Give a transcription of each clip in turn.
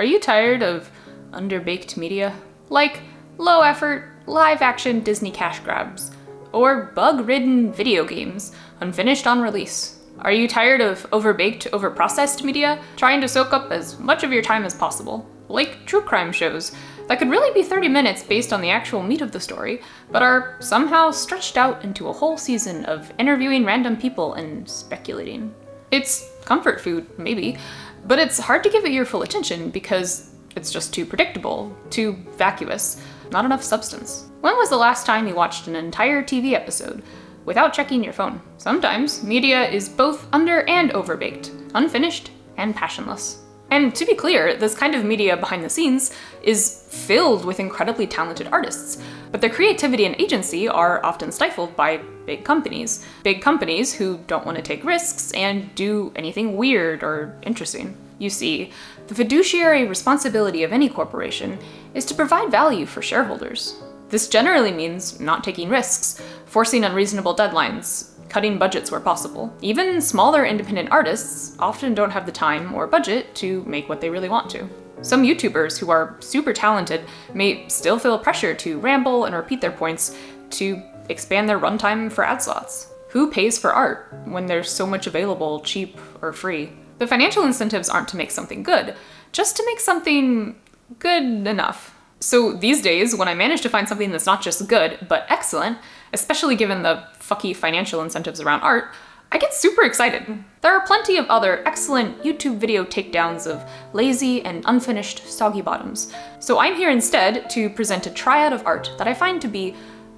Are you tired of underbaked media? Like low-effort, live-action Disney cash grabs, or bug-ridden video games, unfinished on release? Are you tired of overbaked, overprocessed media, trying to soak up as much of your time as possible? Like true crime shows that could really be 30 minutes based on the actual meat of the story, but are somehow stretched out into a whole season of interviewing random people and speculating. It's comfort food, maybe, but it's hard to give it your full attention because it's just too predictable, too vacuous, not enough substance. When was the last time you watched an entire TV episode without checking your phone? Sometimes media is both under and overbaked, unfinished and passionless. And to be clear, this kind of media behind the scenes is filled with incredibly talented artists, but their creativity and agency are often stifled by big companies. Big companies who don't want to take risks and do anything weird or interesting. You see, the fiduciary responsibility of any corporation is to provide value for shareholders. This generally means not taking risks, forcing unreasonable deadlines, cutting budgets where possible. Even smaller independent artists often don't have the time or budget to make what they really want to. Some YouTubers who are super talented may still feel pressure to ramble and repeat their points to expand their runtime for ad slots. Who pays for art when there's so much available, cheap or free? The financial incentives aren't to make something good, just to make something good enough. So these days, when I manage to find something that's not just good, but excellent, especially given the fucky financial incentives around art, I get super excited. There are plenty of other excellent YouTube video takedowns of lazy and unfinished soggy bottoms. So I'm here instead to present a triad of art that I find to be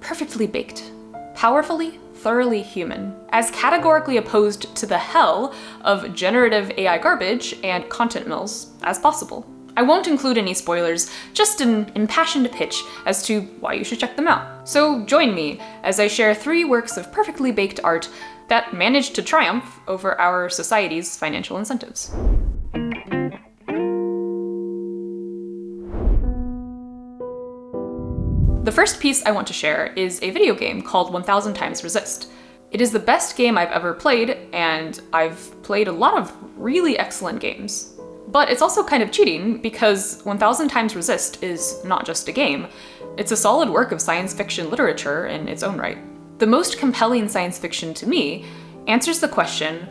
perfectly baked, powerfully, thoroughly human, as categorically opposed to the hell of generative AI garbage and content mills as possible. I won't include any spoilers, just an impassioned pitch as to why you should check them out. So join me as I share 3 works of perfectly baked art that managed to triumph over our society's financial incentives. The first piece I want to share is a video game called 1000 Times Resist. It is the best game I've ever played, and I've played a lot of really excellent games. But it's also kind of cheating because 1000 Times Resist is not just a game, it's a solid work of science fiction literature in its own right. The most compelling science fiction to me answers the question,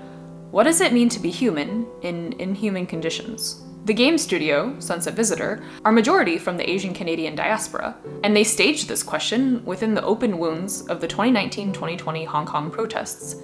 what does it mean to be human in inhuman conditions? The game studio, Sunset Visitor, are majority from the Asian Canadian diaspora, and they staged this question within the open wounds of the 2019-2020 Hong Kong protests.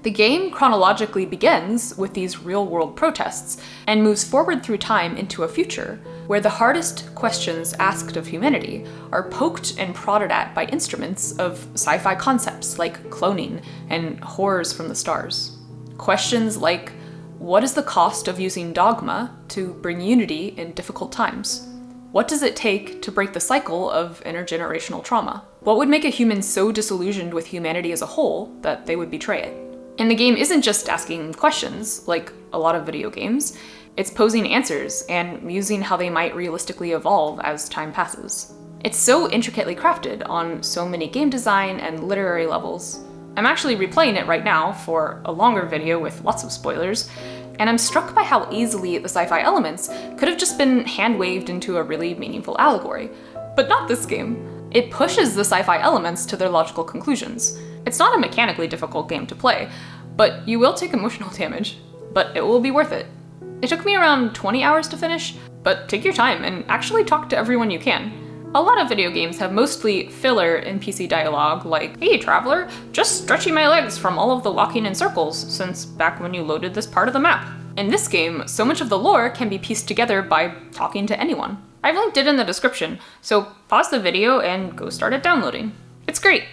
The game chronologically begins with these real-world protests and moves forward through time into a future where the hardest questions asked of humanity are poked and prodded at by instruments of sci-fi concepts like cloning and horrors from the stars. Questions like, what is the cost of using dogma to bring unity in difficult times? What does it take to break the cycle of intergenerational trauma? What would make a human so disillusioned with humanity as a whole that they would betray it? And the game isn't just asking questions, like a lot of video games, it's posing answers and musing how they might realistically evolve as time passes. It's so intricately crafted on so many game design and literary levels. I'm actually replaying it right now for a longer video with lots of spoilers, and I'm struck by how easily the sci-fi elements could have just been hand-waved into a really meaningful allegory. But not this game. It pushes the sci-fi elements to their logical conclusions. It's not a mechanically difficult game to play, but you will take emotional damage. But it will be worth it. It took me around 20 hours to finish, but take your time and actually talk to everyone you can. A lot of video games have mostly filler NPC dialogue like, hey traveler, just stretching my legs from all of the walking in circles since back when you loaded this part of the map. In this game, so much of the lore can be pieced together by talking to anyone. I've linked it in the description, so pause the video and go start it downloading. It's great!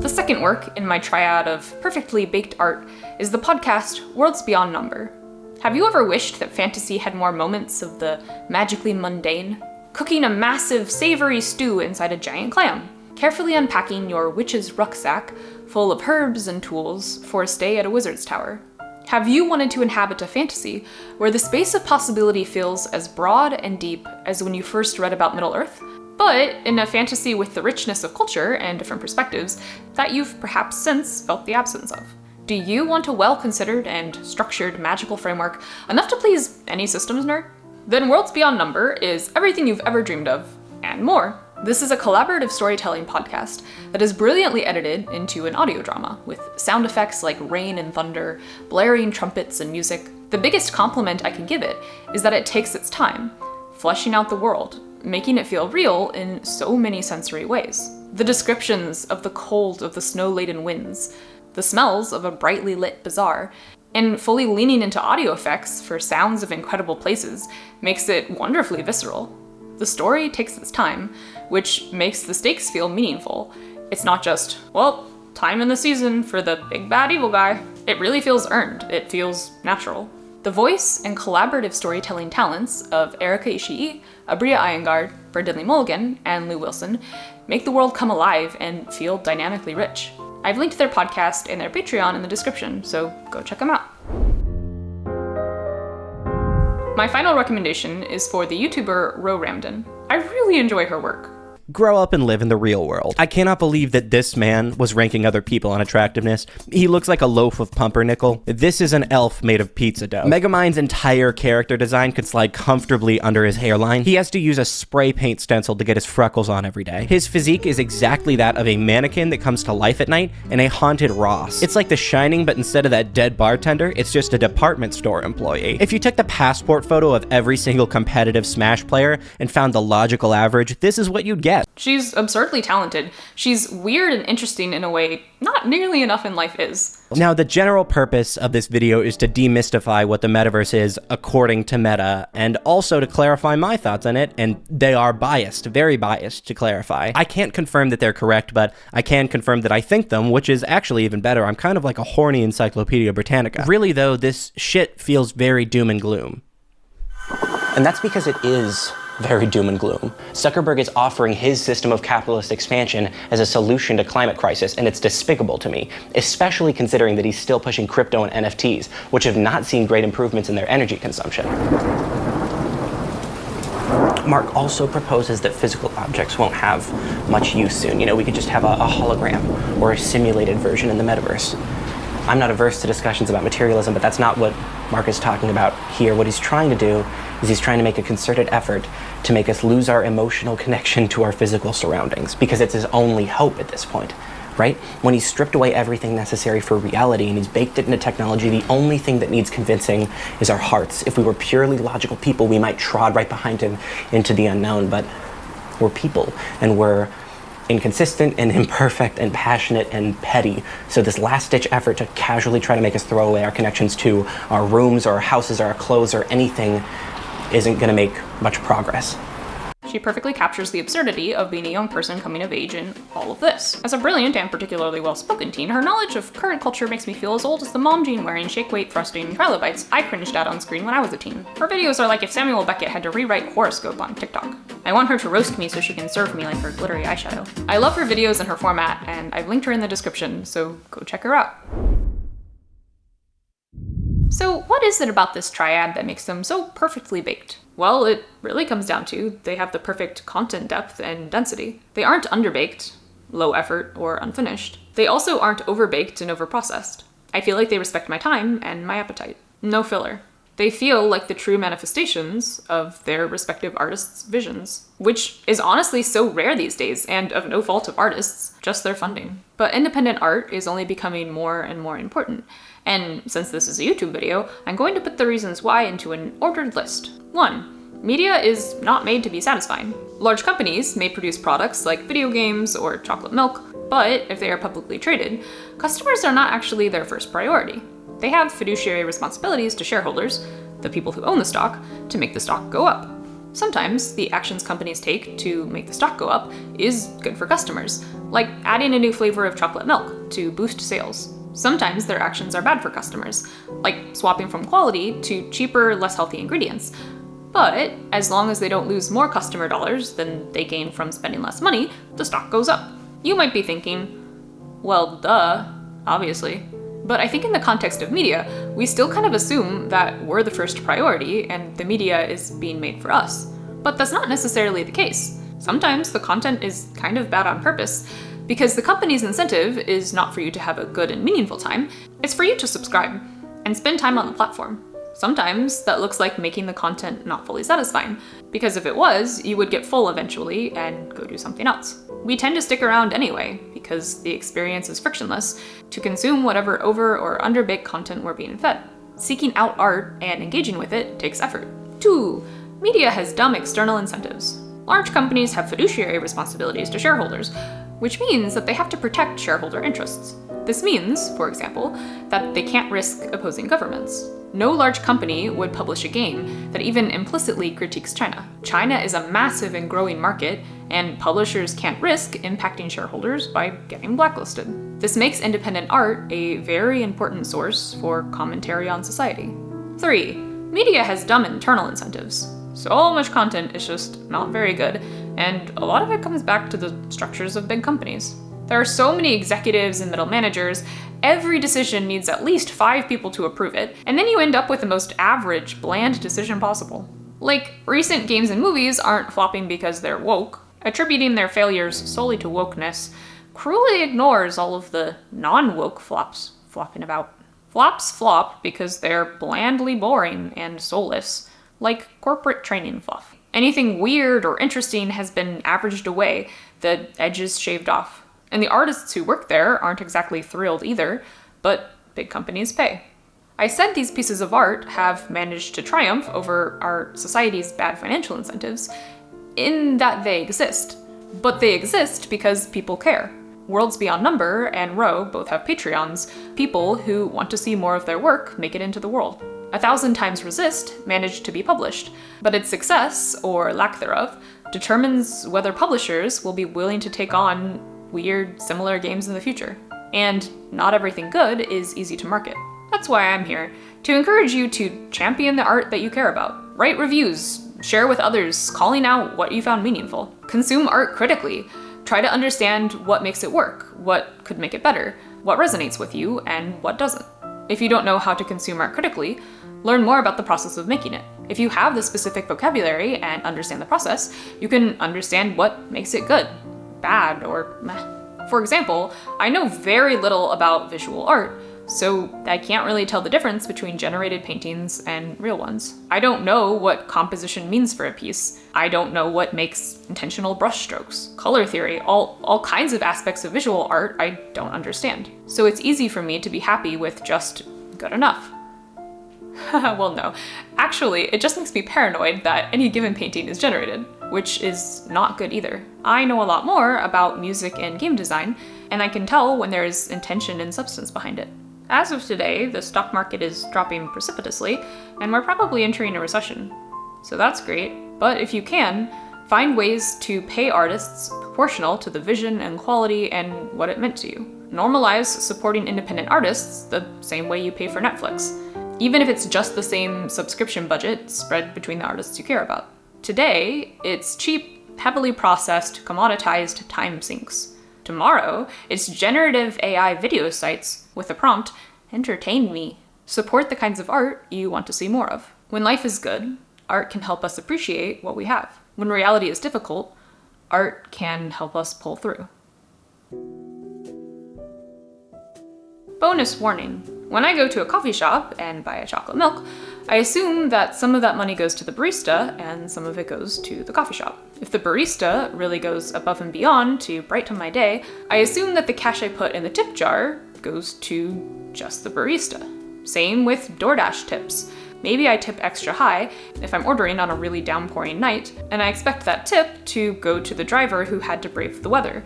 The second work in my triad of perfectly baked art is the podcast Worlds Beyond Number. Have you ever wished that fantasy had more moments of the magically mundane? Cooking a massive, savory stew inside a giant clam, carefully unpacking your witch's rucksack full of herbs and tools for a stay at a wizard's tower. Have you wanted to inhabit a fantasy where the space of possibility feels as broad and deep as when you first read about Middle-earth, but in a fantasy with the richness of culture and different perspectives that you've perhaps since felt the absence of? Do you want a well-considered and structured magical framework enough to please any systems nerd? Then Worlds Beyond Number is everything you've ever dreamed of, and more. This is a collaborative storytelling podcast that is brilliantly edited into an audio drama, with sound effects like rain and thunder, blaring trumpets and music. The biggest compliment I can give it is that it takes its time, fleshing out the world, making it feel real in so many sensory ways. The descriptions of the cold of the snow-laden winds, the smells of a brightly lit bazaar, and fully leaning into audio effects for sounds of incredible places makes it wonderfully visceral. The story takes its time, which makes the stakes feel meaningful. It's not just, well, time in the season for the big bad evil guy. It really feels earned. It feels natural. The voice and collaborative storytelling talents of Erika Ishii, Abria Iyengar, Bradley Mulligan, and Lou Wilson make the world come alive and feel dynamically rich. I've linked their podcast and their Patreon in the description, so go check them out. My final recommendation is for the YouTuber Ramdin. I really enjoy her work. Grow up and live in the real world. I cannot believe that this man was ranking other people on attractiveness. He looks like a loaf of pumpernickel. This is an elf made of pizza dough. Megamind's entire character design could slide comfortably under his hairline. He has to use a spray paint stencil to get his freckles on every day. His physique is exactly that of a mannequin that comes to life at night in a haunted Ross. It's like The Shining, but instead of that dead bartender, it's just a department store employee. If you took the passport photo of every single competitive Smash player and found the logical average, this is what you'd get. She's absurdly talented. She's weird and interesting in a way not nearly enough in life is. Now, the general purpose of this video is to demystify what the metaverse is according to Meta, and also to clarify my thoughts on it, and they are biased, very biased to clarify. I can't confirm that they're correct, but I can confirm that I think them, which is actually even better. I'm kind of like a horny Encyclopedia Britannica. Really though, this shit feels very doom and gloom. And that's because it is very doom and gloom. Zuckerberg is offering his system of capitalist expansion as a solution to climate crisis, and it's despicable to me, especially considering that he's still pushing crypto and NFTs, which have not seen great improvements in their energy consumption. Mark also proposes that physical objects won't have much use soon. You know, we could just have a hologram or a simulated version in the metaverse. I'm not averse to discussions about materialism, but that's not what Mark is talking about here. What he's trying to do is he's trying to make a concerted effort to make us lose our emotional connection to our physical surroundings, because it's his only hope at this point, right? When he's stripped away everything necessary for reality and he's baked it into technology, the only thing that needs convincing is our hearts. If we were purely logical people, we might trod right behind him into the unknown, but we're people, and we're inconsistent and imperfect and passionate and petty. So this last-ditch effort to casually try to make us throw away our connections to our rooms or our houses or our clothes or anything isn't going to make much progress. She perfectly captures the absurdity of being a young person coming of age in all of this. As a brilliant and particularly well-spoken teen, her knowledge of current culture makes me feel as old as the mom jean wearing shake-weight thrusting trilobites I cringed at on screen when I was a teen. Her videos are like if Samuel Beckett had to rewrite horoscope on TikTok. I want her to roast me so she can serve me like her glittery eyeshadow. I love her videos and her format, and I've linked her in the description, so go check her out. So what is it about this triad that makes them so perfectly baked? Well, it really comes down to they have the perfect content depth and density. They aren't underbaked, low effort, or unfinished. They also aren't overbaked and overprocessed. I feel like they respect my time and my appetite. No filler. They feel like the true manifestations of their respective artists' visions, which is honestly so rare these days, and of no fault of artists, just their funding. But independent art is only becoming more and more important, and since this is a YouTube video, I'm going to put the reasons why into an ordered list. 1. Media is not made to be satisfying. Large companies may produce products like video games or chocolate milk, but if they are publicly traded, customers are not actually their first priority. They have fiduciary responsibilities to shareholders, the people who own the stock, to make the stock go up. Sometimes the actions companies take to make the stock go up is good for customers, like adding a new flavor of chocolate milk to boost sales. Sometimes their actions are bad for customers, like swapping from quality to cheaper, less healthy ingredients. But as long as they don't lose more customer dollars than they gain from spending less money, the stock goes up. You might be thinking, well, duh, obviously. But I think in the context of media, we still kind of assume that we're the first priority and the media is being made for us. But that's not necessarily the case. Sometimes the content is kind of bad on purpose, because the company's incentive is not for you to have a good and meaningful time, It's for you to subscribe and spend time on the platform. Sometimes that looks like making the content not fully satisfying, because if it was, you would get full eventually and go do something else. We tend to stick around anyway, because the experience is frictionless, to consume whatever over or underbaked content we're being fed. Seeking out art and engaging with it takes effort. 2. Media has dumb external incentives. Large companies have fiduciary responsibilities to shareholders, which means that they have to protect shareholder interests. This means, for example, that they can't risk opposing governments. No large company would publish a game that even implicitly critiques China. China is a massive and growing market, and publishers can't risk impacting shareholders by getting blacklisted. This makes independent art a very important source for commentary on society. 3. Media has dumb internal incentives. So much content is just not very good, and a lot of it comes back to the structures of big companies. There are so many executives and middle managers, every decision needs at least 5 people to approve it, and then you end up with the most average, bland decision possible. Like, recent games and movies aren't flopping because they're woke. Attributing their failures solely to wokeness cruelly ignores all of the non-woke flops flopping about. Flops flop because they're blandly boring and soulless, like corporate training fluff. Anything weird or interesting has been averaged away, the edges shaved off. And the artists who work there aren't exactly thrilled either, but big companies pay. I said these pieces of art have managed to triumph over our society's bad financial incentives, in that they exist. But they exist because people care. Worlds Beyond Number and Row both have Patreons, people who want to see more of their work make it into the world. 1,000 Times Resist managed to be published, but its success, or lack thereof, determines whether publishers will be willing to take on weird, similar games in the future. And not everything good is easy to market. That's why I'm here, to encourage you to champion the art that you care about. Write reviews, share with others, calling out what you found meaningful. Consume art critically. Try to understand what makes it work, what could make it better, what resonates with you, and what doesn't. If you don't know how to consume art critically, learn more about the process of making it. If you have the specific vocabulary and understand the process, you can understand what makes it good, bad, or meh. For example, I know very little about visual art, so I can't really tell the difference between generated paintings and real ones. I don't know what composition means for a piece. I don't know what makes intentional brushstrokes, color theory, all kinds of aspects of visual art I don't understand. So it's easy for me to be happy with just good enough. Well, no. Actually, it just makes me paranoid that any given painting is generated, which is not good either. I know a lot more about music and game design, and I can tell when there is intention and substance behind it. As of today, the stock market is dropping precipitously, and we're probably entering a recession. So that's great, but if you can, find ways to pay artists proportional to the vision and quality and what it meant to you. Normalize supporting independent artists the same way you pay for Netflix, even if it's just the same subscription budget spread between the artists you care about. Today, it's cheap, heavily processed, commoditized time sinks. Tomorrow, it's generative AI video sites with the prompt, "Entertain me." Support the kinds of art you want to see more of. When life is good, art can help us appreciate what we have. When reality is difficult, art can help us pull through. Bonus warning. When I go to a coffee shop and buy a chocolate milk, I assume that some of that money goes to the barista and some of it goes to the coffee shop. If the barista really goes above and beyond to brighten my day, I assume that the cash I put in the tip jar goes to just the barista. Same with DoorDash tips. Maybe I tip extra high if I'm ordering on a really downpouring night, and I expect that tip to go to the driver who had to brave the weather,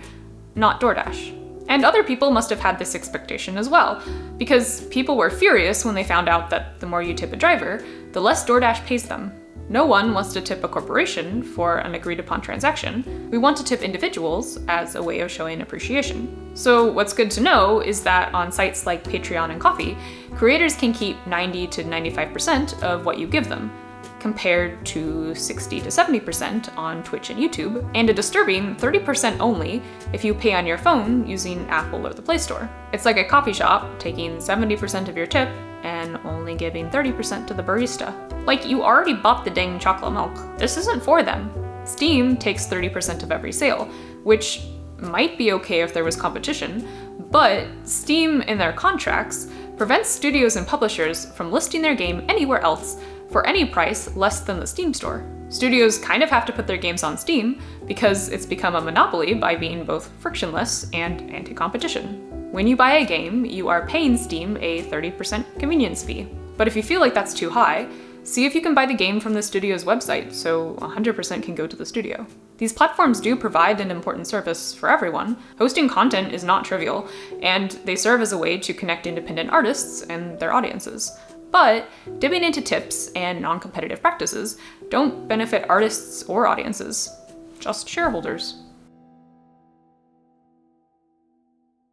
not DoorDash. And other people must have had this expectation as well, because people were furious when they found out that the more you tip a driver, the less DoorDash pays them. No one wants to tip a corporation for an agreed upon transaction. We want to tip individuals as a way of showing appreciation. So what's good to know is that on sites like Patreon and Ko-fi, creators can keep 90 to 95% of what you give them, compared to 60 to 70% on Twitch and YouTube, and a disturbing 30% only if you pay on your phone using Apple or the Play Store. It's like a coffee shop taking 70% of your tip and only giving 30% to the barista. Like, you already bought the dang chocolate milk. This isn't for them. Steam takes 30% of every sale, which might be okay if there was competition, but Steam in their contracts prevents studios and publishers from listing their game anywhere else for any price less than the Steam store. Studios kind of have to put their games on Steam because it's become a monopoly by being both frictionless and anti-competition. When you buy a game, you are paying Steam a 30% convenience fee. But if you feel like that's too high, see if you can buy the game from the studio's website so 100% can go to the studio. These platforms do provide an important service for everyone. Hosting content is not trivial, and they serve as a way to connect independent artists and their audiences. But dipping into tips and non-competitive practices don't benefit artists or audiences, just shareholders.